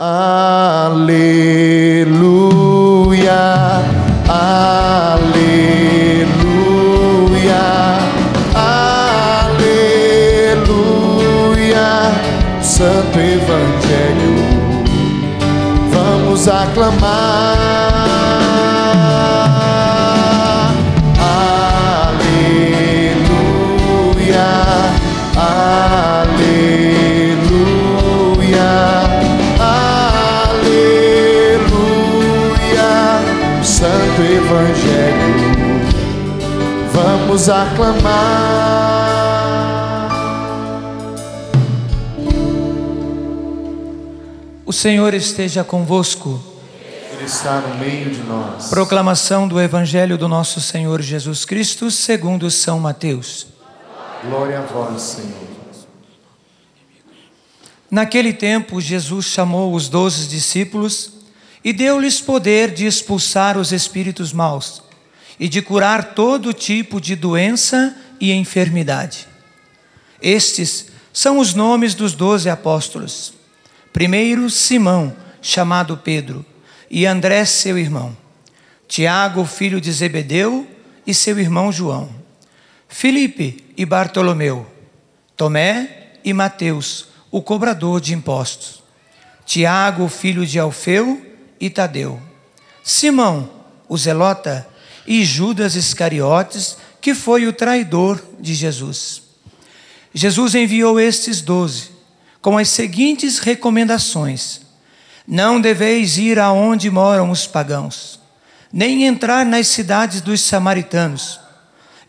Aleluia, aleluia, aleluia. Santo Evangelho, vamos aclamar. Aleluia, aleluia, aleluia. Santo Evangelho, vamos aclamar. O Senhor esteja convosco. Ele está no meio de nós. Proclamação do Evangelho do nosso Senhor Jesus Cristo segundo São Mateus. Glória a vós, Senhor. Naquele tempo, Jesus chamou os 12 discípulos e deu-lhes poder de expulsar os espíritos maus e de curar todo tipo de doença e enfermidade. Estes são os nomes dos 12 apóstolos. Primeiro, Simão, chamado Pedro, e André, seu irmão. Tiago, filho de Zebedeu, e seu irmão João. Filipe e Bartolomeu. Tomé e Mateus, o cobrador de impostos. Tiago, filho de Alfeu, e Tadeu. Simão, o zelota, e Judas Iscariotes, que foi o traidor de Jesus. Jesus enviou estes 12, com as seguintes recomendações: não deveis ir aonde moram os pagãos, nem entrar nas cidades dos samaritanos.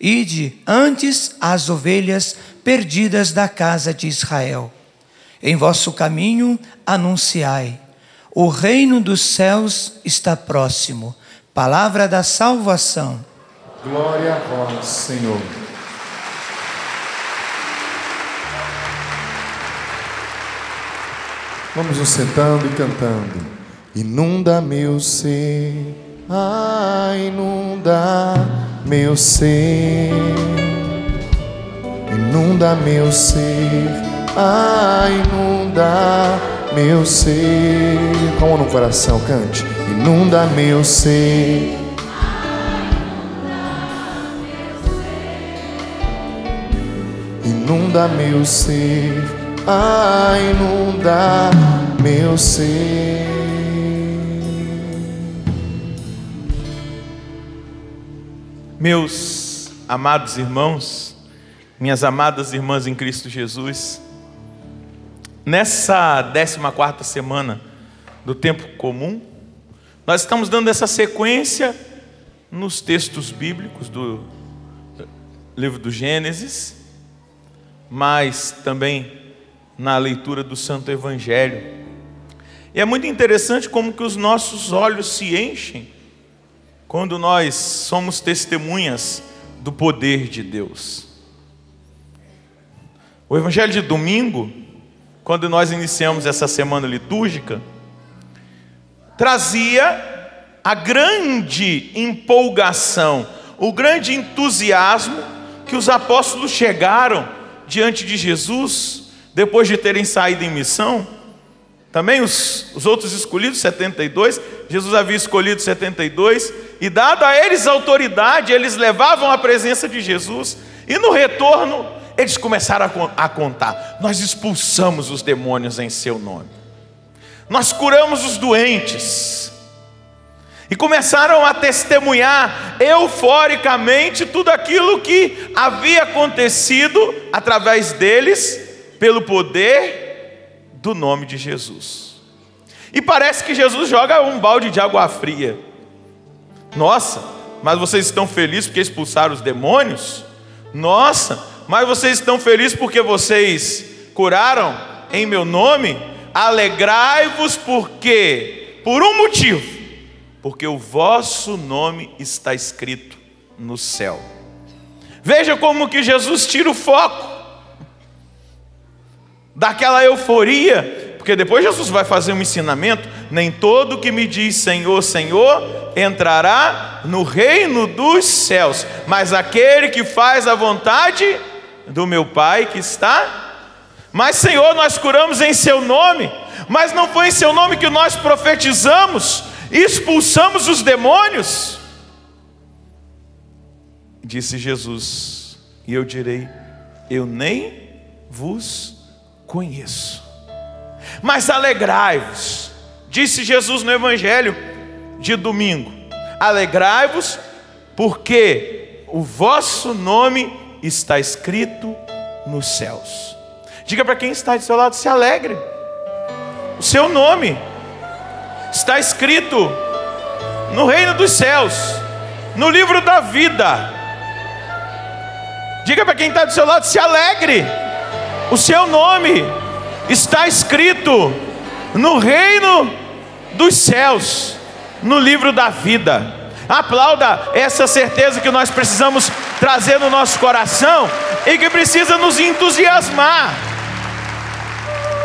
Ide antes às ovelhas perdidas da casa de Israel. Em vosso caminho anunciai: o reino dos céus está próximo. Palavra da salvação. Glória a vós, Senhor. Vamos nos sentando e cantando. Inunda meu ser, inunda meu ser, inunda meu ser, inunda meu ser. Com a mão no coração, cante. Inunda meu ser, inunda meu ser, inunda meu ser. Meus amados irmãos, minhas amadas irmãs em Cristo Jesus, nessa 14ª semana do tempo comum, nós estamos dando essa sequência nos textos bíblicos do livro do Gênesis, mas também na leitura do Santo Evangelho. E é muito interessante como que os nossos olhos se enchem quando nós somos testemunhas do poder de Deus. O Evangelho de domingo, quando nós iniciamos essa semana litúrgica, trazia a grande empolgação, o grande entusiasmo que os apóstolos chegaram diante de Jesus, depois de terem saído em missão. Também os outros escolhidos, 72, Jesus havia escolhido 72, e dado a eles autoridade, eles levavam a presença de Jesus, e no retorno, eles começaram a contar: nós expulsamos os demônios em seu nome, nós curamos os doentes, e começaram a testemunhar euforicamente tudo aquilo que havia acontecido através deles, pelo poder do nome de Jesus. E parece que Jesus joga um balde de água fria. Nossa, mas vocês estão felizes porque expulsaram os demônios? Nossa, mas vocês estão felizes porque vocês curaram em meu nome? Alegrai-vos porque, por um motivo, porque o vosso nome está escrito no céu. Veja como que Jesus tira o foco daquela euforia, porque depois Jesus vai fazer um ensinamento: nem todo que me diz Senhor, Senhor, entrará no reino dos céus, mas aquele que faz a vontade do meu Pai que está. Mas Senhor, nós curamos em seu nome. Mas não foi em seu nome que nós profetizamos e expulsamos os demônios? Disse Jesus, e eu direi: eu nem vos conheço. Mas alegrai-vos, disse Jesus no Evangelho de domingo, alegrai-vos, porque o vosso nome está escrito nos céus. Diga para quem está do seu lado: se alegre. O seu nome está escrito no reino dos céus, no livro da vida. Diga para quem está do seu lado: se alegre. O seu nome está escrito no reino dos céus, no livro da vida. Aplauda essa certeza que nós precisamos trazer no nosso coração e que precisa nos entusiasmar.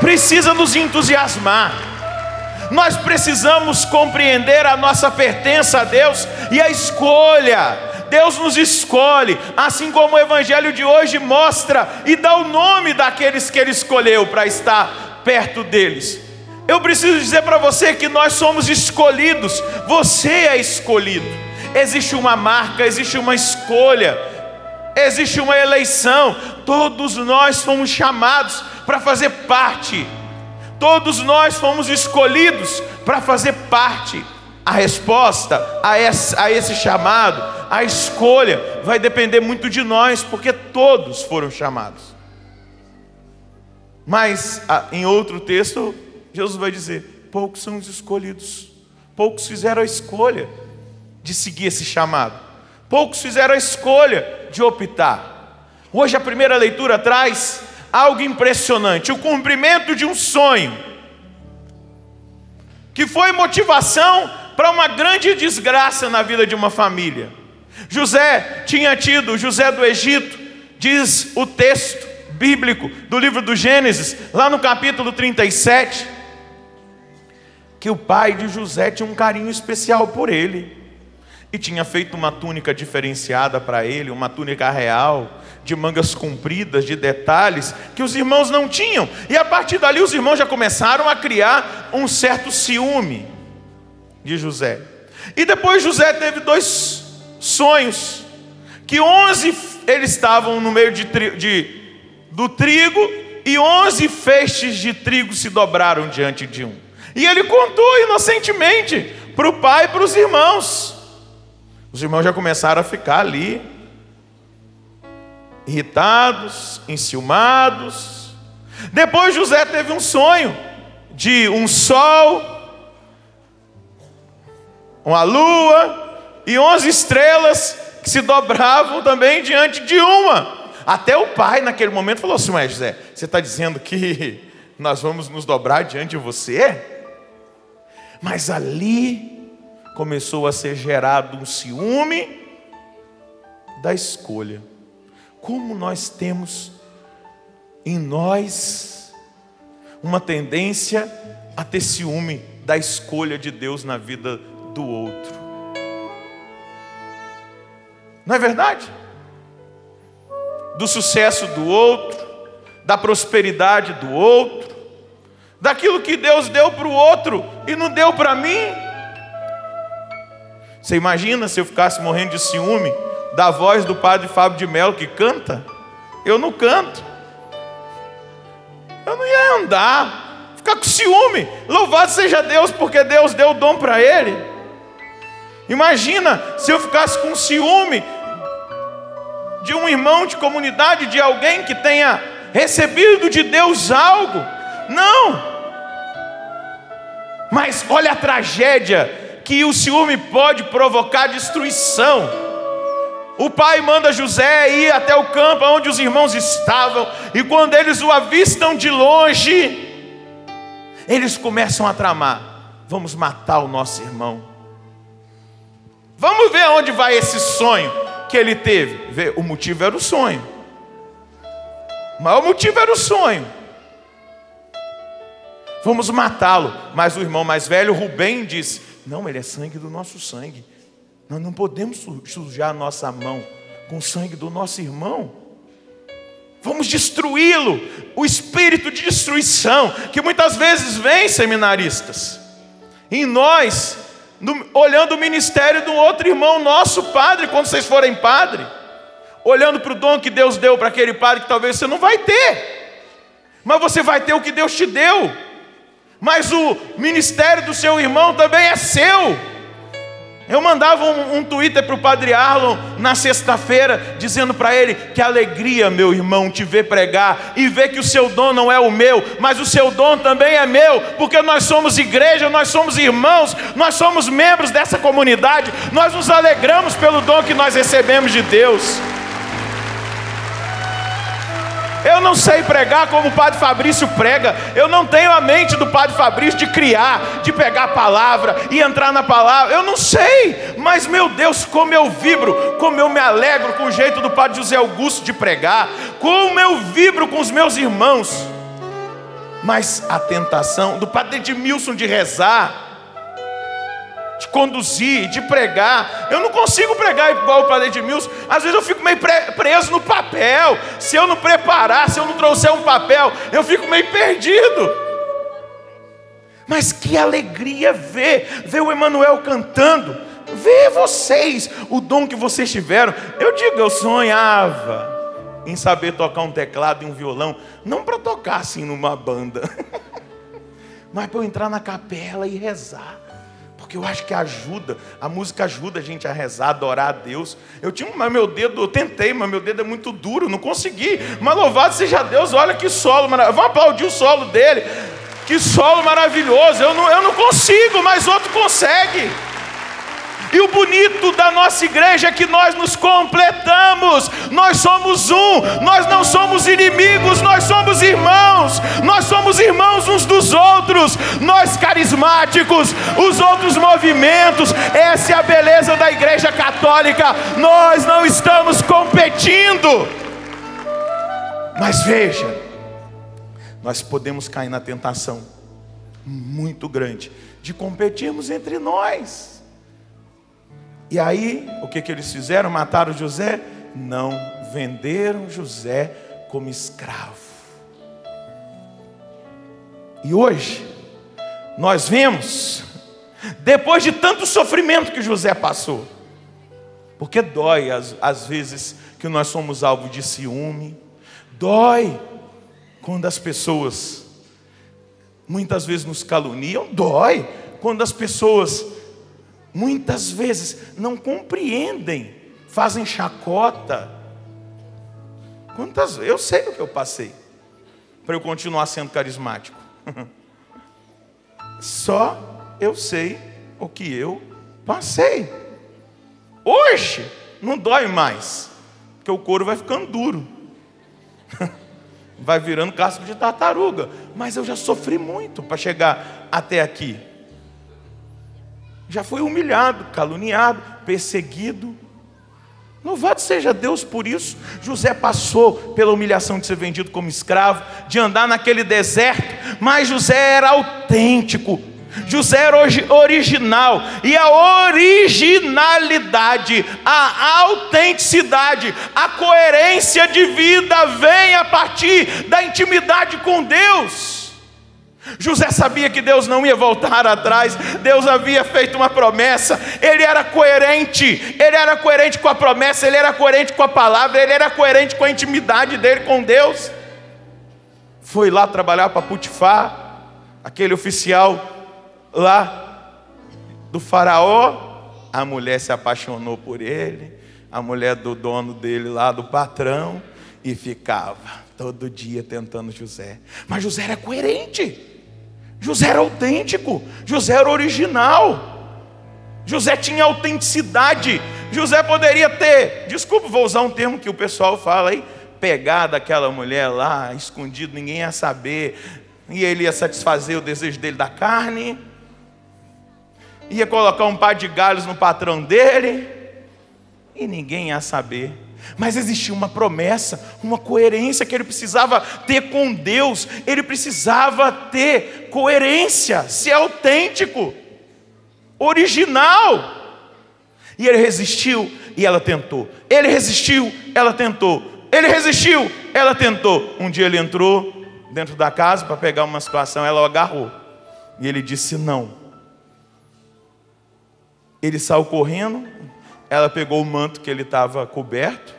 Precisa nos entusiasmar. Nós precisamos compreender a nossa pertença a Deus e a escolha. Deus nos escolhe, assim como o Evangelho de hoje mostra e dá o nome daqueles que Ele escolheu para estar perto deles. Eu preciso dizer para você que nós somos escolhidos. Você é escolhido. Existe uma marca, existe uma escolha, existe uma eleição. Todos nós fomos chamados para fazer parte. Todos nós fomos escolhidos para fazer parte. A resposta a esse chamado, a escolha, vai depender muito de nós, porque todos foram chamados. Mas em outro texto, Jesus vai dizer: poucos são os escolhidos. Poucos fizeram a escolha de seguir esse chamado. Poucos fizeram a escolha de optar. Hoje a primeira leitura traz algo impressionante: o cumprimento de um sonho, que foi motivação para uma grande desgraça na vida de uma família. José tinha tido, José do Egito, diz o texto bíblico do livro do Gênesis, lá no capítulo 37, que o pai de José tinha um carinho especial por ele, e tinha feito uma túnica diferenciada para ele, uma túnica real, de mangas compridas, de detalhes, que os irmãos não tinham. E a partir dali os irmãos já começaram a criar um certo ciúme de José. E depois José teve 2 sonhos, que 11 eles estavam no meio do trigo, e 11 feixes de trigo se dobraram diante de um. E ele contou inocentemente para o pai e para os irmãos. Os irmãos já começaram a ficar ali, irritados, enciumados. Depois José teve um sonho de um sol, uma lua e 11 estrelas que se dobravam também diante de uma. Até o pai naquele momento falou assim: mas José, você está dizendo que nós vamos nos dobrar diante de você? Mas ali começou a ser gerado um ciúme da escolha. Como nós temos em nós uma tendência a ter ciúme da escolha de Deus na vida do outro. Não é verdade? Do sucesso do outro, da prosperidade do outro, daquilo que Deus deu para o outro e não deu para mim. Você imagina se eu ficasse morrendo de ciúme da voz do padre Fábio de Mello que canta? Eu não canto. Eu não ia andar, ficar com ciúme. Louvado seja Deus, porque Deus deu o dom para ele. Imagina se eu ficasse com ciúme de um irmão de comunidade, de alguém que tenha recebido de Deus algo. Não. Mas olha a tragédia que o ciúme pode provocar: destruição. O pai manda José ir até o campo onde os irmãos estavam, e quando eles o avistam de longe, eles começam a tramar: vamos matar o nosso irmão. Vamos ver onde vai esse sonho que ele teve. O motivo era o sonho. O maior motivo era o sonho. Vamos matá-lo. Mas o irmão mais velho, Rubem, disse: não, ele é sangue do nosso sangue. Nós não podemos sujar a nossa mão com o sangue do nosso irmão. Vamos destruí-lo. O espírito de destruição, que muitas vezes vem, seminaristas, em nós, olhando o ministério de um outro irmão nosso, padre, quando vocês forem padre, olhando para o dom que Deus deu para aquele padre que talvez você não vai ter, mas você vai ter o que Deus te deu. Mas o ministério do seu irmão também é seu. Eu mandava um Twitter para o padre Arlon na sexta-feira, dizendo para ele: que alegria, meu irmão, te ver pregar e ver que o seu dom não é o meu, mas o seu dom também é meu, porque nós somos igreja, nós somos irmãos, nós somos membros dessa comunidade, nós nos alegramos pelo dom que nós recebemos de Deus. Eu não sei pregar como o padre Fabrício prega. Eu não tenho a mente do padre Fabrício de criar, de pegar a palavra e entrar na palavra. Eu não sei, mas meu Deus, como eu vibro, como eu me alegro com o jeito do padre José Augusto de pregar, como eu vibro com os meus irmãos. Mas a tentação do padre Edmilson de rezar, de conduzir, de pregar, eu não consigo pregar igual o padre Edmilson. Às vezes eu fico meio preso no papel. Se eu não preparar, se eu não trouxer um papel, eu fico meio perdido. Mas que alegria ver o Emanuel cantando, ver vocês, o dom que vocês tiveram. Eu digo, eu sonhava em saber tocar um teclado e um violão, não para tocar assim numa banda, mas para eu entrar na capela e rezar. Porque eu acho que ajuda, a música ajuda a gente a rezar, a adorar a Deus. Eu tentei, mas meu dedo é muito duro, não consegui. Mas louvado seja Deus, olha que solo maravilhoso. Vamos aplaudir o solo dele. Que solo maravilhoso. Eu não consigo, mas outro consegue. E o bonito da nossa igreja é que nós nos completamos. Nós somos um, nós não somos inimigos, nós somos irmãos. Nós somos irmãos uns dos outros. Nós carismáticos, os outros movimentos. Essa é a beleza da igreja católica. Nós não estamos competindo. Mas veja, nós podemos cair na tentação muito grande de competirmos entre nós. E aí, o que eles fizeram? Mataram José? Não, venderam José como escravo. E hoje, nós vemos, depois de tanto sofrimento que José passou, porque dói às vezes que nós somos alvo de ciúme, dói quando as pessoas muitas vezes nos caluniam, dói quando as pessoas muitas vezes não compreendem, fazem chacota. Eu sei o que eu passei para eu continuar sendo carismático. Só eu sei o que eu passei. Hoje não dói mais, porque o couro vai ficando duro, vai virando casco de tartaruga. Mas eu já sofri muito para chegar até aqui. Já fui humilhado, caluniado, perseguido. Louvado seja Deus por isso. José passou pela humilhação de ser vendido como escravo, de andar naquele deserto, mas José era autêntico. José era original. E a originalidade, a autenticidade, a coerência de vida vem a partir da intimidade com Deus. José sabia que Deus não ia voltar atrás. Deus havia feito uma promessa. Ele era coerente com a promessa, ele era coerente com a palavra, ele era coerente com a intimidade dele com Deus. Foi lá trabalhar para Potifar, aquele oficial lá do faraó. A mulher se apaixonou por ele, a mulher do dono dele lá, do patrão, e ficava todo dia tentando José. Mas José era coerente, José era autêntico, José era original, José tinha autenticidade. José poderia ter, desculpa, vou usar um termo que o pessoal fala aí, pegado aquela mulher lá, escondido, ninguém ia saber, e ele ia satisfazer o desejo dele da carne, ia colocar um par de galhos no patrão dele, e ninguém ia saber. Mas existia uma promessa, uma coerência que ele precisava ter com Deus. Ele precisava ter coerência, ser autêntico, original. E ele resistiu e ela tentou. Ele resistiu, ela tentou. Ele resistiu, ela tentou. Um dia ele entrou dentro da casa para pegar uma situação, ela o agarrou. E ele disse não. Ele saiu correndo, ela pegou o manto que ele estava coberto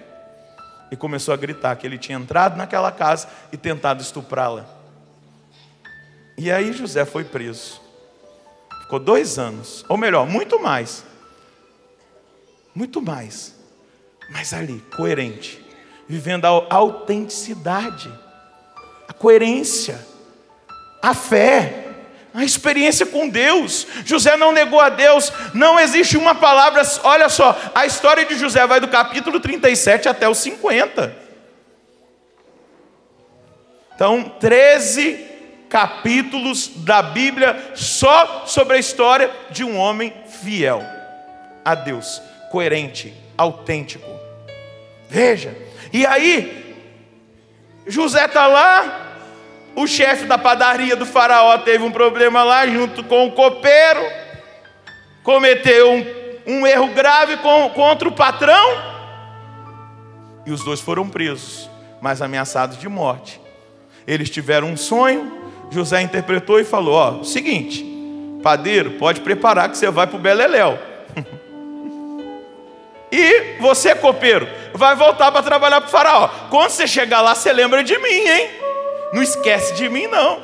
e começou a gritar que ele tinha entrado naquela casa e tentado estuprá-la. E aí José foi preso. Ficou 2 anos, ou melhor, muito mais. Muito mais. Mas ali, coerente, vivendo a autenticidade, a coerência, a fé, a experiência com Deus. José não negou a Deus. Não existe uma palavra. Olha só, a história de José vai do capítulo 37 até o 50. Então, 13 capítulos da Bíblia só sobre a história de um homem fiel a Deus, coerente, autêntico. Veja, e aí José está lá. O chefe da padaria do faraó teve um problema lá junto com o copeiro, cometeu um erro grave contra o patrão, e os 2 foram presos, mas ameaçados de morte. Eles tiveram um sonho. José interpretou e falou: ó, seguinte, padeiro, pode preparar que você vai para o Beleléu. E você, copeiro, vai voltar para trabalhar para o faraó. Quando você chegar lá, você lembra de mim, hein? Não esquece de mim, não.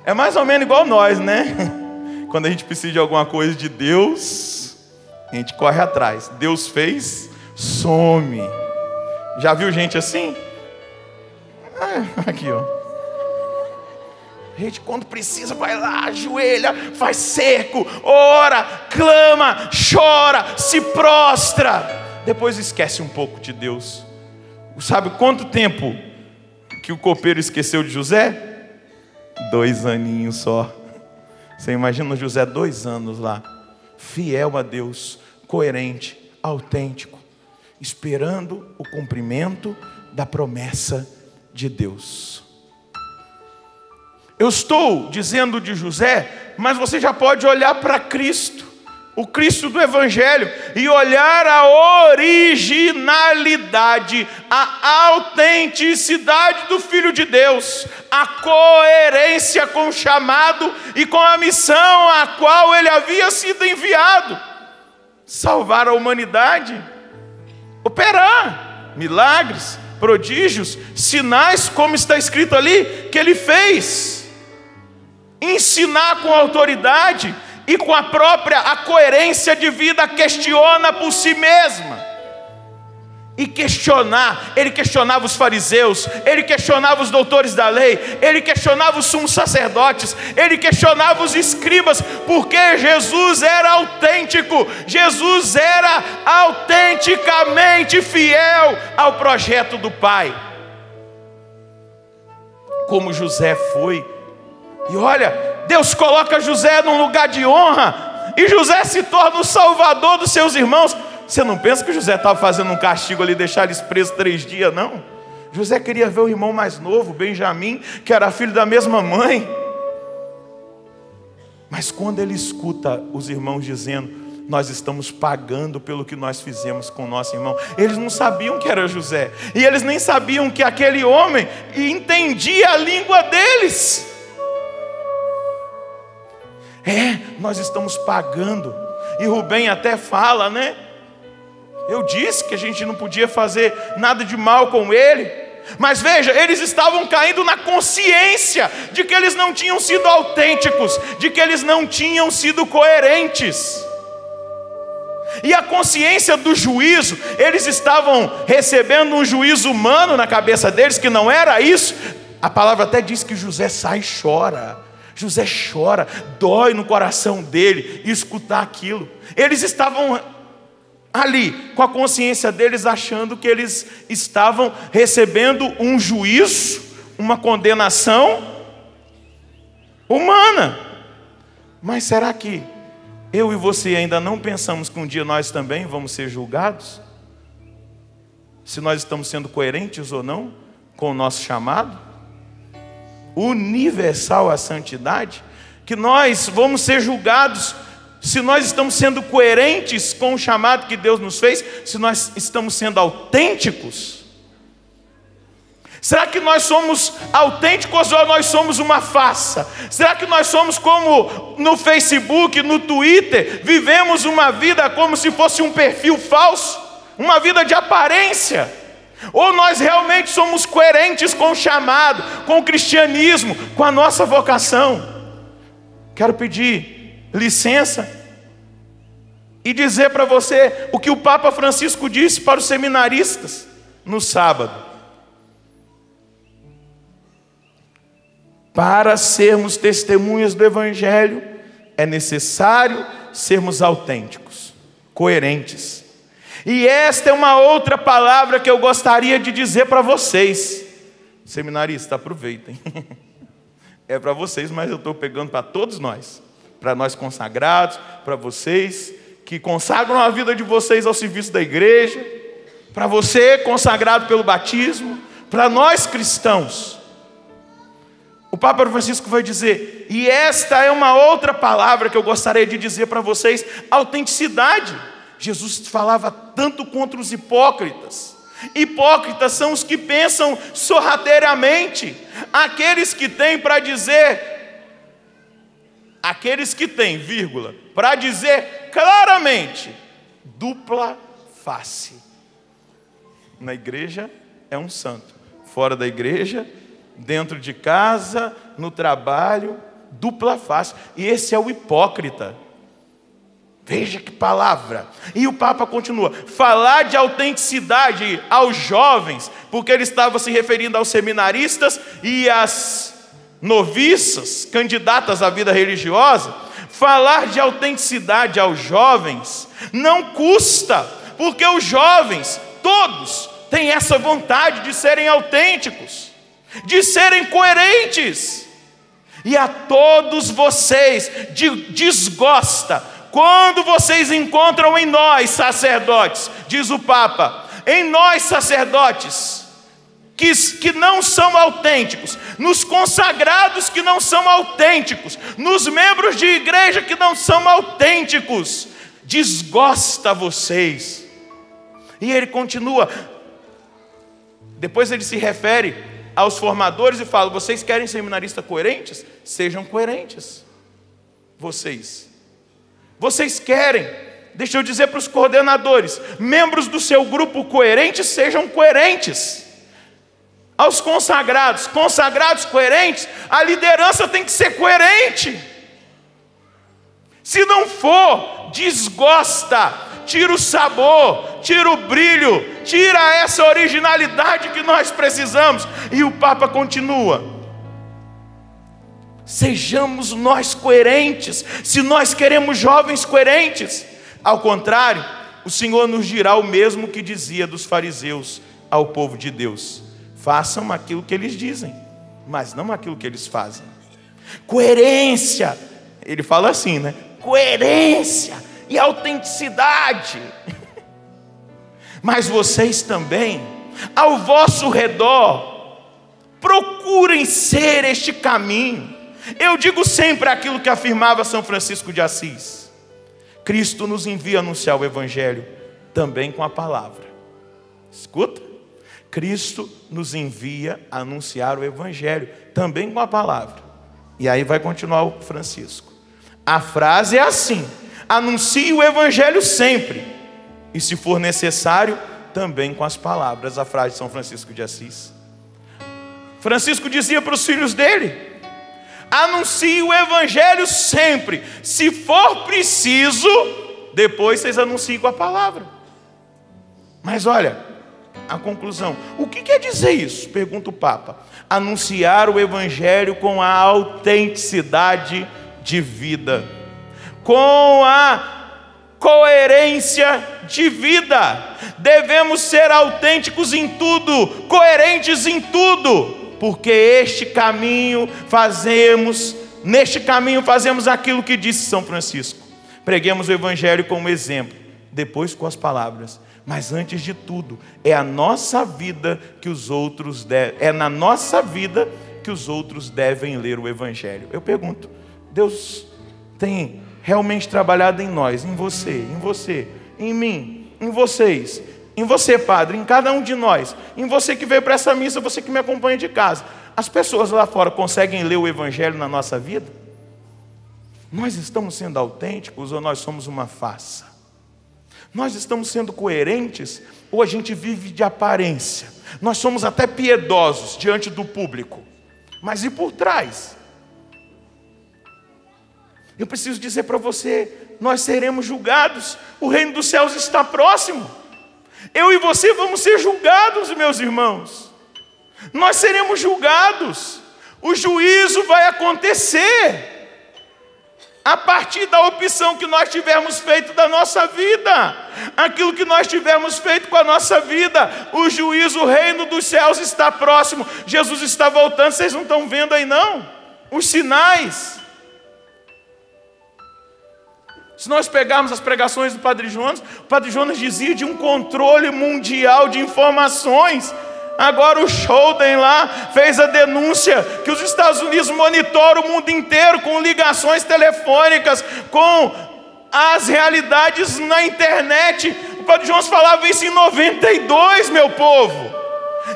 É mais ou menos igual nós, né? Quando a gente precisa de alguma coisa de Deus, a gente corre atrás. Deus fez, some. Já viu gente assim? Aqui, ó. Gente, quando precisa, vai lá, ajoelha, faz cerco, ora, clama, chora, se prostra. Depois esquece um pouco de Deus. Sabe quanto tempo que o copeiro esqueceu de José? 2 aninhos só. Você imagina José 2 anos lá, fiel a Deus, coerente, autêntico, esperando o cumprimento da promessa de Deus. Eu estou dizendo de José, mas você já pode olhar para Cristo, o Cristo do Evangelho, e olhar a originalidade, a autenticidade do Filho de Deus, a coerência com o chamado e com a missão a qual ele havia sido enviado: salvar a humanidade, operar milagres, prodígios, sinais, como está escrito ali, que ele fez. Ensinar com autoridade e com a coerência de vida, questiona por si mesma. E questionar, ele questionava os fariseus, ele questionava os doutores da lei, ele questionava os sumos sacerdotes, ele questionava os escribas, porque Jesus era autêntico, Jesus era autenticamente fiel ao projeto do Pai, como José foi. E olha, Deus coloca José num lugar de honra, e José se torna o salvador dos seus irmãos. Você não pensa que José estava fazendo um castigo ali, deixar eles presos 3 dias, não? José queria ver o irmão mais novo, Benjamim, que era filho da mesma mãe. Mas quando ele escuta os irmãos dizendo: nós estamos pagando pelo que nós fizemos com o nosso irmão, eles não sabiam que era José, e eles nem sabiam que aquele homem entendia a língua deles. Nós estamos pagando. E Rubem até fala, né? Eu disse que a gente não podia fazer nada de mal com ele. Mas veja, eles estavam caindo na consciência de que eles não tinham sido autênticos, de que eles não tinham sido coerentes. E a consciência do juízo, eles estavam recebendo um juízo humano na cabeça deles, que não era isso. A palavra até diz que José sai e chora. José chora, dói no coração dele escutar aquilo. Eles estavam ali com a consciência deles, achando que eles estavam recebendo um juízo, uma condenação humana. Mas será que eu e você ainda não pensamos que um dia nós também vamos ser julgados? Se nós estamos sendo coerentes ou não com o nosso chamado universal à santidade, que nós vamos ser julgados se nós estamos sendo coerentes com o chamado que Deus nos fez, se nós estamos sendo autênticos. Será que nós somos autênticos ou nós somos uma farsa? Será que nós somos como no Facebook, no Twitter, vivemos uma vida como se fosse um perfil falso, uma vida de aparência? Ou nós realmente somos coerentes com o chamado, com o cristianismo, com a nossa vocação? Quero pedir licença e dizer para você o que o Papa Francisco disse para os seminaristas no sábado. Para sermos testemunhas do Evangelho, é necessário sermos autênticos, coerentes. E esta é uma outra palavra que eu gostaria de dizer para vocês. Seminaristas, aproveitem. É para vocês, mas eu estou pegando para todos nós. Para nós consagrados, para vocês que consagram a vida de vocês ao serviço da igreja, para você consagrado pelo batismo, para nós cristãos. O Papa Francisco vai dizer, e esta é uma outra palavra que eu gostaria de dizer para vocês, autenticidade. Jesus falava tanto contra os hipócritas. Hipócritas são os que pensam sorrateiramente, aqueles que têm para dizer, para dizer claramente, dupla face. Na igreja é um santo, fora da igreja, dentro de casa, no trabalho, dupla face. E esse é o hipócrita. Veja que palavra. E o Papa continua, falar de autenticidade aos jovens, porque ele estava se referindo aos seminaristas e às noviças, candidatas à vida religiosa. Falar de autenticidade aos jovens não custa, porque os jovens, todos, têm essa vontade de serem autênticos, de serem coerentes. E a todos vocês desgosta quando vocês encontram em nós sacerdotes, diz o Papa, em nós sacerdotes que não são autênticos, nos consagrados que não são autênticos, nos membros de igreja que não são autênticos, desgosta vocês. E ele continua, depois ele se refere aos formadores e fala, vocês querem seminaristas coerentes? Sejam coerentes. Vocês querem, deixa eu dizer para os coordenadores, membros do seu grupo coerentes, sejam coerentes. Aos consagrados coerentes, a liderança tem que ser coerente. Se não for, desgosta, tira o sabor, tira o brilho, tira essa originalidade que nós precisamos. E o Papa continua, sejamos nós coerentes, se nós queremos jovens coerentes. Ao contrário, o Senhor nos dirá o mesmo que dizia dos fariseus ao povo de Deus: façam aquilo que eles dizem, mas não aquilo que eles fazem. Coerência, ele fala assim, né? Coerência e autenticidade. Mas vocês também, ao vosso redor, procurem ser este caminho. Eu digo sempre aquilo que afirmava São Francisco de Assis: Cristo nos envia a anunciar o Evangelho também com a palavra. Escuta, Cristo nos envia a anunciar o Evangelho também com a palavra. E aí vai continuar o Francisco. A frase é assim: anuncie o Evangelho sempre, e se for necessário, também com as palavras. A frase de São Francisco de Assis. Francisco dizia para os filhos dele: anuncie o Evangelho sempre, se for preciso, depois vocês anunciem com a palavra. Mas olha, a conclusão, o que quer dizer isso? Pergunta o Papa. Anunciar o Evangelho com a autenticidade de vida, com a coerência de vida. Devemos ser autênticos em tudo, coerentes em tudo, porque neste caminho fazemos aquilo que disse São Francisco. Preguemos o Evangelho como exemplo, depois com as palavras. Mas antes de tudo, é na nossa vida que os outros devem ler o Evangelho. Eu pergunto, Deus tem realmente trabalhado em nós, em você, em mim, em vocês, em você, padre, em cada um de nós, em você que veio para essa missa, você que me acompanha de casa, as pessoas lá fora conseguem ler o Evangelho na nossa vida? Nós estamos sendo autênticos ou nós somos uma farsa? Nós estamos sendo coerentes ou a gente vive de aparência? Nós somos até piedosos diante do público, mas e por trás? Eu preciso dizer para você, nós seremos julgados, o reino dos céus está próximo. Eu e você vamos ser julgados, meus irmãos. Nós seremos julgados. O juízo vai acontecer a partir da opção que nós tivermos feito da nossa vida. Aquilo que nós tivermos feito com a nossa vida. O juízo, o reino dos céus está próximo. Jesus está voltando, vocês não estão vendo aí não? Os sinais. Se nós pegarmos as pregações do Padre Jonas, o Padre Jonas dizia de um controle mundial de informações. Agora o Schouten lá fez a denúncia que os Estados Unidos monitoram o mundo inteiro com ligações telefônicas, com as realidades na internet. O Padre Jonas falava isso em 92, meu povo.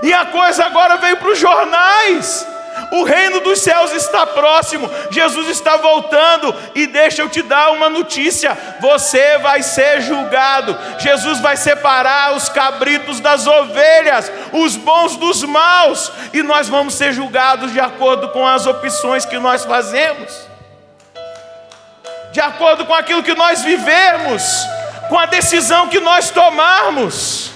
E a coisa agora veio para os jornais. O reino dos céus está próximo, Jesus está voltando, e deixa eu te dar uma notícia: você vai ser julgado. Jesus vai separar os cabritos das ovelhas, os bons dos maus, e nós vamos ser julgados de acordo com as opções que nós fazemos, de acordo com aquilo que nós vivemos, com a decisão que nós tomarmos.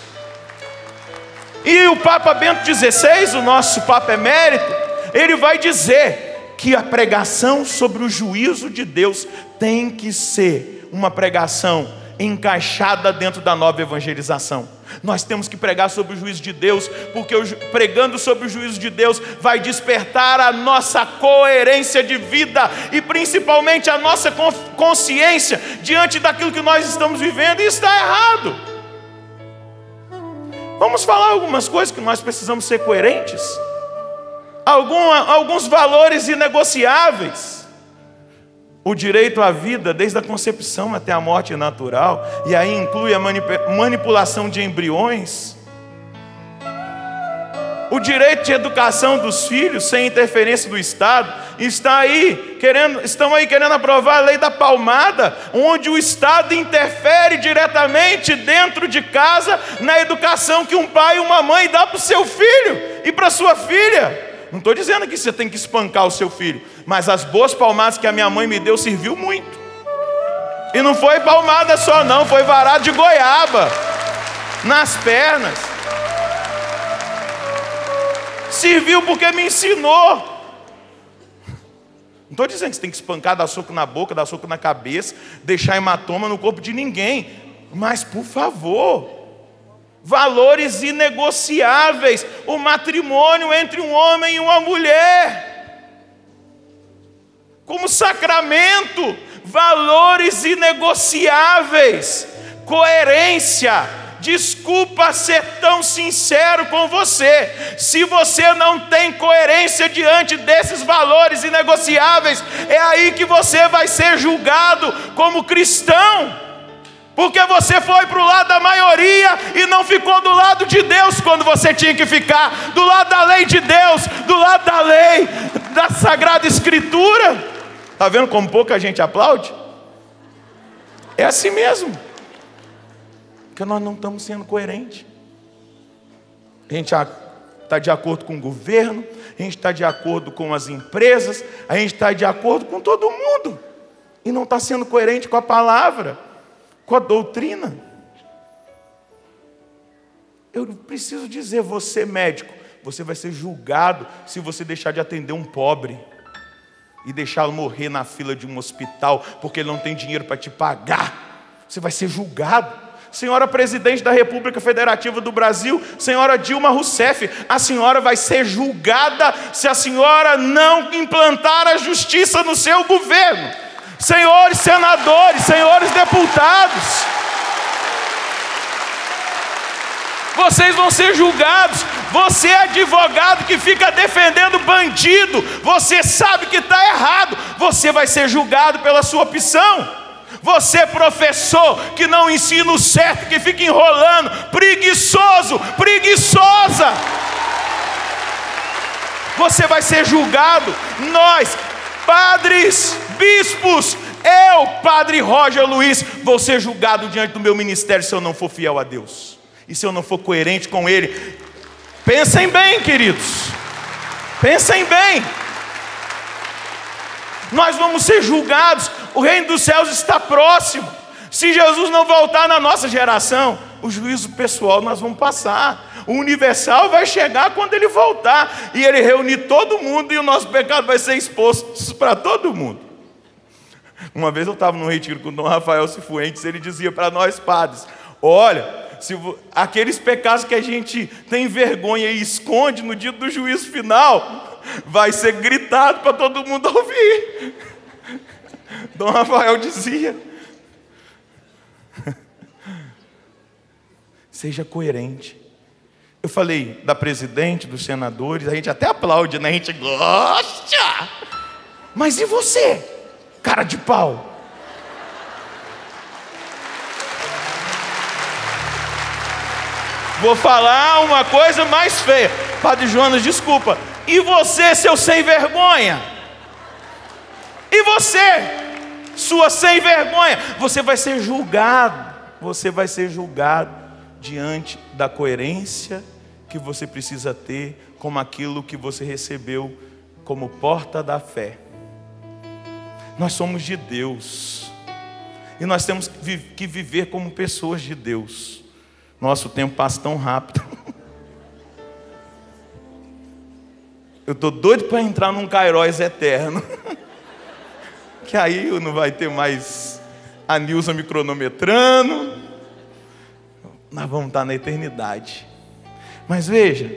E o Papa Bento XVI, o nosso Papa Emérito, ele vai dizer que a pregação sobre o juízo de Deus tem que ser uma pregação encaixada dentro da nova evangelização. Nós temos que pregar sobre o juízo de Deus, porque pregando sobre o juízo de Deus vai despertar a nossa coerência de vida e principalmente a nossa consciência diante daquilo que nós estamos vivendo, e está errado. Vamos falar algumas coisas que nós precisamos ser coerentes. Alguns valores inegociáveis. O direito à vida desde a concepção até a morte natural, e aí inclui a manipulação de embriões. O direito de educação dos filhos sem interferência do Estado. Estão aí querendo aprovar a lei da palmada, onde o Estado interfere diretamente dentro de casa na educação que um pai e uma mãe dá para o seu filho e para a sua filha. Não estou dizendo que você tem que espancar o seu filho, mas as boas palmadas que a minha mãe me deu serviu muito. E não foi palmada só não, foi varado de goiaba nas pernas. Serviu porque me ensinou. Não estou dizendo que você tem que espancar, dar soco na boca, dar soco na cabeça, deixar hematoma no corpo de ninguém, mas por favor, valores inegociáveis. O matrimônio entre um homem e uma mulher, como sacramento, valores inegociáveis. Coerência. Desculpa ser tão sincero com você. Se você não tem coerência diante desses valores inegociáveis, é aí que você vai ser julgado como cristão. Porque você foi para o lado da maioria e não ficou do lado de Deus quando você tinha que ficar, do lado da lei de Deus, do lado da lei, da Sagrada Escritura. Está vendo como pouca gente aplaude? É assim mesmo. Porque nós não estamos sendo coerentes. A gente está de acordo com o governo, a gente está de acordo com as empresas, a gente está de acordo com todo mundo. E não está sendo coerente com a palavra, com a doutrina. Eu preciso dizer, você médico, você vai ser julgado se você deixar de atender um pobre e deixá-lo morrer na fila de um hospital porque ele não tem dinheiro para te pagar. Você vai ser julgado. Senhora Presidente da República Federativa do Brasil, senhora Dilma Rousseff, a senhora vai ser julgada se a senhora não implantar a justiça no seu governo. Senhores senadores, senhores deputados, vocês vão ser julgados. Você é advogado que fica defendendo bandido, você sabe que está errado, você vai ser julgado pela sua opção. Você, professor, que não ensina o certo, que fica enrolando, preguiçoso, preguiçosa, você vai ser julgado. Nós, padres, bispos, eu, Padre Roger Luiz, vou ser julgado diante do meu ministério se eu não for fiel a Deus e se eu não for coerente com Ele. Pensem bem, queridos, pensem bem. Nós vamos ser julgados. O reino dos céus está próximo. Se Jesus não voltar na nossa geração, o juízo pessoal nós vamos passar. O universal vai chegar quando Ele voltar, e Ele reunir todo mundo, e o nosso pecado vai ser exposto para todo mundo. Uma vez eu estava no retiro com o Dom Rafael Cifuentes, ele dizia para nós padres: olha, aqueles pecados que a gente tem vergonha e esconde no dia do juízo final, vai ser gritado para todo mundo ouvir. Dom Rafael dizia: seja coerente. Eu falei da presidente, dos senadores, a gente até aplaude, né? A gente gosta. Mas e você, cara de pau? Vou falar uma coisa mais feia. Padre Jonas, desculpa. E você, seu sem vergonha? E você, sua sem vergonha? Você vai ser julgado. Você vai ser julgado diante da coerência que você precisa ter com aquilo que você recebeu como porta da fé. Nós somos de Deus e nós temos que viver como pessoas de Deus. Nosso tempo passa tão rápido. Eu estou doido para entrar num Kairos eterno. Que aí não vai ter mais a Nilza me cronometrando. Nós vamos estar na eternidade. Mas veja,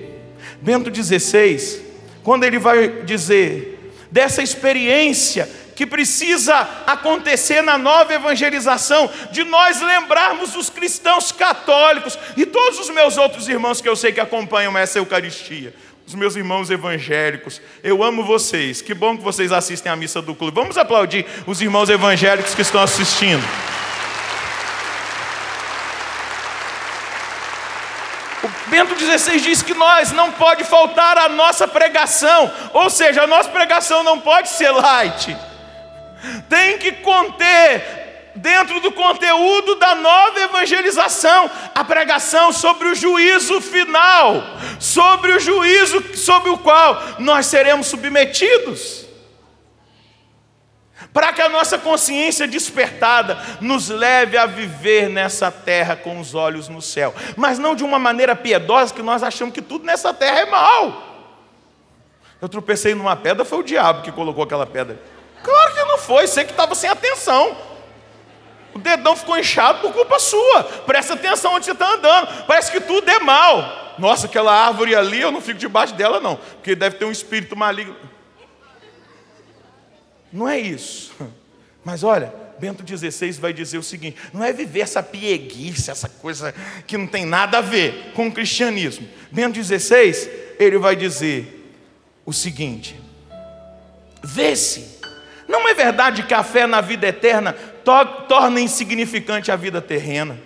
Bento XVI, quando ele vai dizer dessa experiência que precisa acontecer na nova evangelização, de nós lembrarmos os cristãos católicos e todos os meus outros irmãos que eu sei que acompanham essa Eucaristia, os meus irmãos evangélicos, eu amo vocês, que bom que vocês assistem à missa do clube. Vamos aplaudir os irmãos evangélicos que estão assistindo. O Bento XVI diz que nós não pode faltar a nossa pregação, ou seja, a nossa pregação não pode ser light, tem que conter, dentro do conteúdo da nova evangelização, a pregação sobre o juízo final, sobre o juízo sobre o qual nós seremos submetidos, para que a nossa consciência despertada nos leve a viver nessa terra com os olhos no céu, mas não de uma maneira piedosa que nós achamos que tudo nessa terra é mal. Eu tropecei numa pedra, foi o diabo que colocou aquela pedra. Claro que não foi, você que estava sem atenção. O dedão ficou inchado por culpa sua. Presta atenção onde você está andando. Parece que tudo é mal. Nossa, aquela árvore ali, eu não fico debaixo dela não, porque deve ter um espírito maligno. Não é isso. Mas olha, Bento XVI vai dizer o seguinte: não é viver essa pieguice, essa coisa que não tem nada a ver com o cristianismo. Bento XVI, ele vai dizer o seguinte: vê-se, não é verdade que a fé na vida eterna torna insignificante a vida terrena?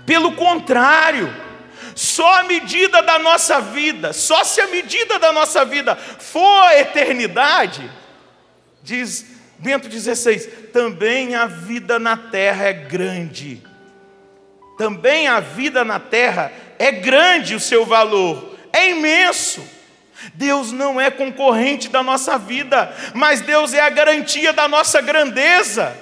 Pelo contrário, só a medida da nossa vida, só se a medida da nossa vida for a eternidade, diz Bento XVI, também a vida na terra é grande. Também a vida na terra é grande, o seu valor é imenso. Deus não é concorrente da nossa vida, mas Deus é a garantia da nossa grandeza.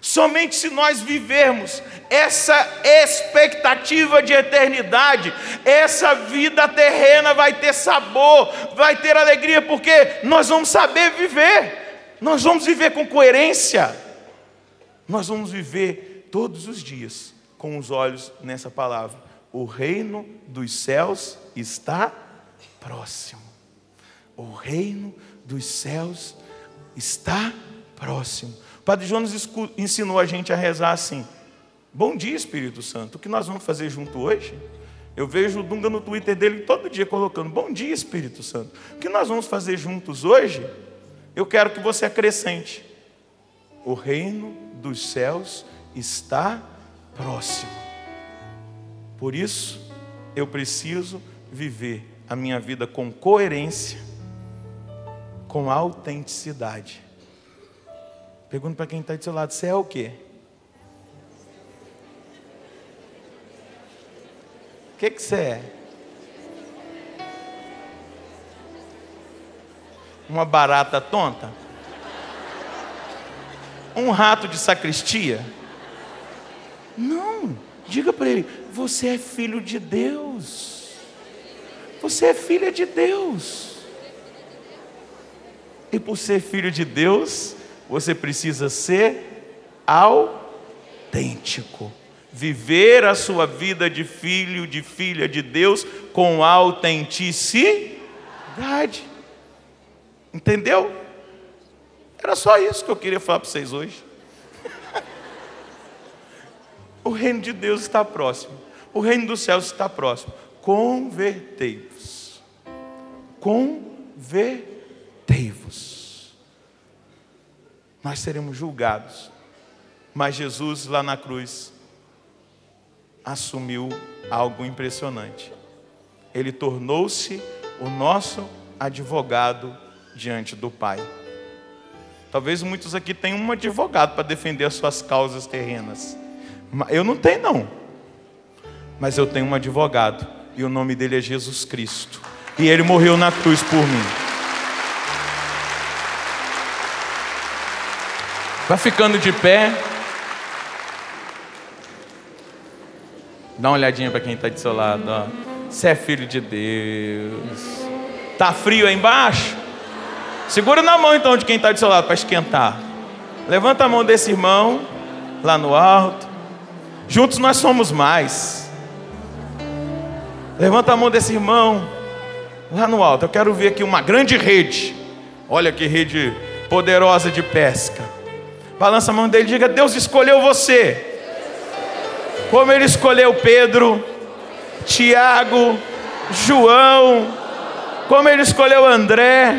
Somente se nós vivermos essa expectativa de eternidade, essa vida terrena vai ter sabor, vai ter alegria, porque nós vamos saber viver, nós vamos viver com coerência, nós vamos viver todos os dias com os olhos nessa palavra: o reino dos céus está próximo. O reino dos céus está próximo. O Padre Jonas ensinou a gente a rezar assim: bom dia, Espírito Santo. O que nós vamos fazer junto hoje? Eu vejo o Dunga no Twitter dele todo dia colocando: bom dia, Espírito Santo. O que nós vamos fazer juntos hoje? Eu quero que você acrescente: O reino dos céus está próximo. Por isso, eu preciso viver a minha vida com coerência, com autenticidade. Pergunta para quem está do seu lado, você é o quê? O que você é? Uma barata tonta? Um rato de sacristia? Não, diga para ele, você é filho de Deus. Você é filha de Deus. E por ser filho de Deus, você precisa ser autêntico. Viver a sua vida de filho, de filha de Deus com autenticidade. Entendeu? Era só isso que eu queria falar para vocês hoje. O reino de Deus está próximo. O reino dos céus está próximo. Convertei-vos. Convertei-vos. Nós seremos julgados. Mas Jesus lá na cruz assumiu algo impressionante. Ele tornou-se o nosso advogado diante do Pai. Talvez muitos aqui tenham um advogado para defender as suas causas terrenas. Eu não tenho não. Mas eu tenho um advogado. E o nome dele é Jesus Cristo. E ele morreu na cruz por mim. Vai ficando de pé. Dá uma olhadinha para quem está do seu lado. Ó. Você é filho de Deus. Tá frio aí embaixo? Segura na mão então de quem está do seu lado para esquentar. Levanta a mão desse irmão lá no alto. Juntos nós somos mais. Levanta a mão desse irmão lá no alto. Eu quero ver aqui uma grande rede. Olha que rede poderosa de pesca. Balança a mão dele e diga: Deus escolheu você. Como ele escolheu Pedro, Tiago, João, como ele escolheu André,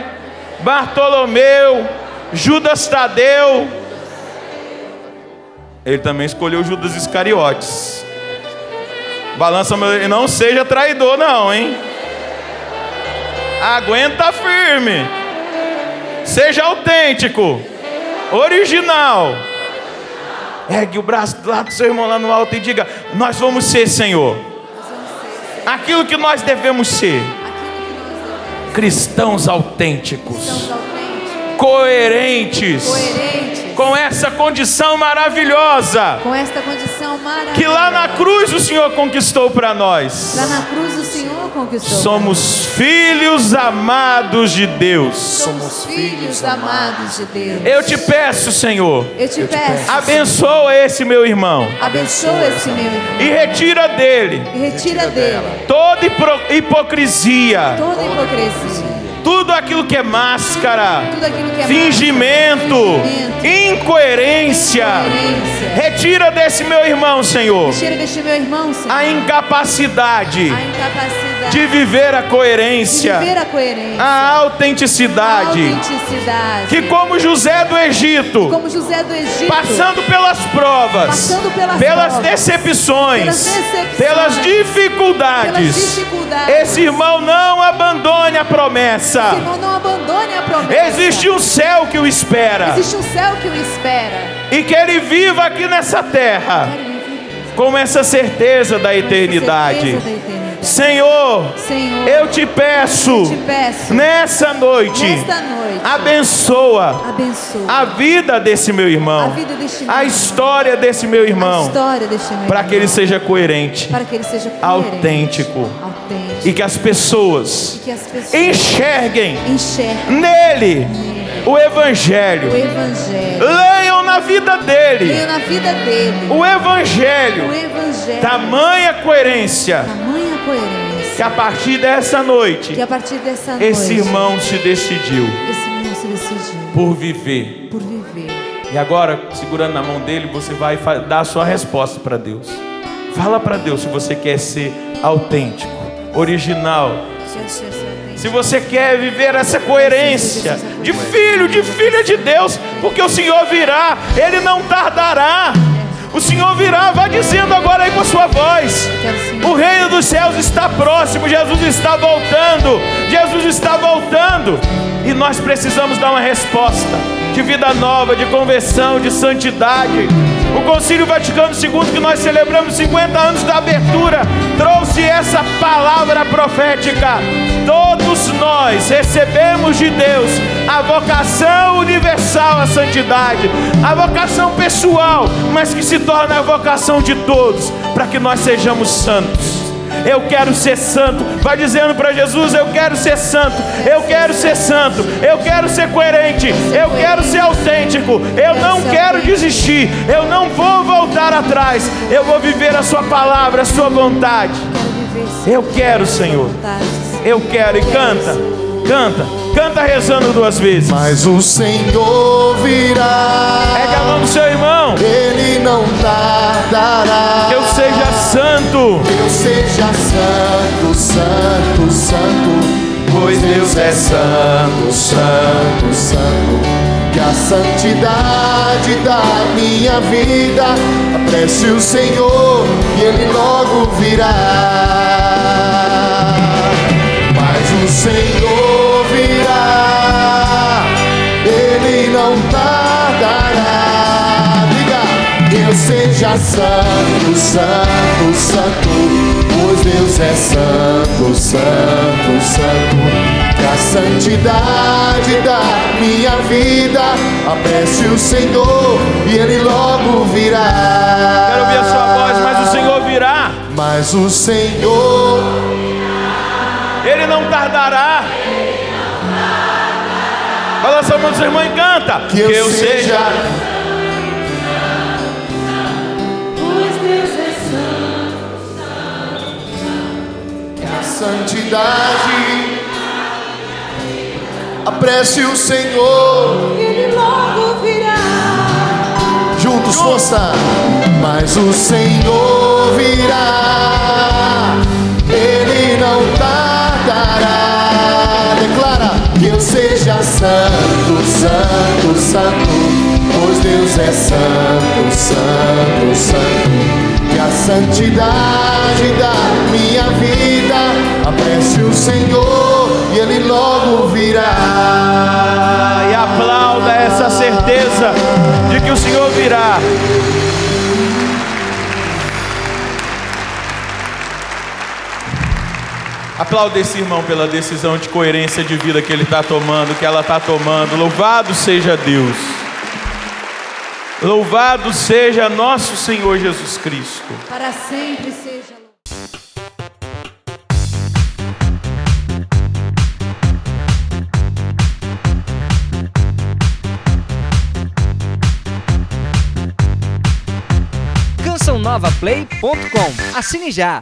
Bartolomeu, Judas Tadeu. Ele também escolheu Judas Iscariotes. Balança meu, e não seja traidor não, hein? Aguenta firme. Seja autêntico, original. Ergue o braço do lado do seu irmão lá no alto e diga: nós vamos ser, Senhor, aquilo que nós devemos ser. Cristãos autênticos, coerentes, com essa condição maravilhosa, que lá na cruz o Senhor conquistou para nós. Lá na cruz o Senhor conquistou. Somos filhos amados de Deus. Somos filhos amados de Deus. Eu te peço, Senhor, Eu te peço, abençoa esse meu irmão abençoa esse meu irmão e retira dele e retira dele toda hipocrisia, toda hipocrisia, tudo aquilo que é máscara, tudo aquilo que é fingimento, incoerência. Retira desse meu irmão, Senhor, Retira deste meu irmão, Senhor, a incapacidade a incapacidade de viver a coerência, de viver a coerência, a autenticidade, autenticidade, que como José do Egito, como José do Egito, passando pelas provas, Passando pelas pelas provas, decepções, pelas pelas dificuldades, esse irmão não abandone a promessa. Senhor, não abandone a promessa. Existe um céu que o espera, Existe um céu que o espera. e que ele viva aqui nessa terra com essa certeza da eternidade. Certeza da eternidade. Senhor, Senhor, eu te peço, te peço, nessa noite, nesta noite, abençoa abençoa a vida desse meu a irmão, vida deste meu a irmão, história desse meu a irmão, história deste meu para irmão, que ele seja coerente, para que ele seja coerente, autêntico, autêntico, e que as pessoas e que as pessoas enxerguem enxerguem nele o Evangelho, o Evangelho, leiam na vida dele leiam na vida dele o Evangelho, o Evangelho, tamanha coerência, tamanha coerência, que a partir dessa noite que a partir dessa noite esse irmão se decidiu esse irmão se decidiu por viver. por viver. E agora, segurando na mão dele, você vai dar a sua resposta para Deus. Fala para Deus se você quer ser autêntico, original, Se você quer viver essa coerência de filho, de filha de Deus, porque o Senhor virá, Ele não tardará. O Senhor virá, vai dizendo agora aí com a sua voz: o reino dos céus está próximo, Jesus está voltando, Jesus está voltando. E nós precisamos dar uma resposta de vida nova, de conversão, de santidade. O Concílio Vaticano II, que nós celebramos 50 anos da abertura, trouxe essa palavra profética. Todos nós recebemos de Deus a vocação universal à santidade, a vocação pessoal, mas que se torna a vocação de todos, para que nós sejamos santos. Eu quero ser santo. Vai dizendo para Jesus: eu quero ser santo, eu quero ser santo, eu quero ser coerente, eu quero ser autêntico, eu não quero desistir, eu não vou voltar atrás, eu vou viver a sua palavra, a sua vontade. Eu quero, Senhor, eu quero. E canta, canta, canta rezando 2 vezes. Mas o Senhor virá, Pega a mão do seu irmão. Ele não tardará. Que eu seja santo, Que eu seja santo, santo, santo, pois Deus é santo, santo, santo. Que a santidade da minha vida apresse o Senhor e Ele logo virá. Mas o Senhor virá, Ele não tardará. Diga: que eu seja santo, santo, santo, pois Deus é santo, santo, santo. Que a santidade da minha vida apresse o Senhor e Ele logo virá. quero ouvir a sua voz. Mas o Senhor virá, Mas o Senhor, Ele não tardará. Balança a mão do seu irmão e canta: que eu seja que a santidade apresse o Senhor. Ele logo virá. Juntos, força. Mas o Senhor virá, Ele não tardará. Declara: que eu seja santo, santo, santo, pois Deus é santo, santo, santo. Que a santidade da minha vida apresse o Senhor e Ele logo virá. E aplauda essa certeza de que o Senhor virá. Aplauda esse irmão pela decisão de coerência de vida que ele está tomando, que ela está tomando. Louvado seja Deus. Louvado seja nosso Senhor Jesus Cristo. Para sempre seja. CançãoNovaPlay.com. Assine já!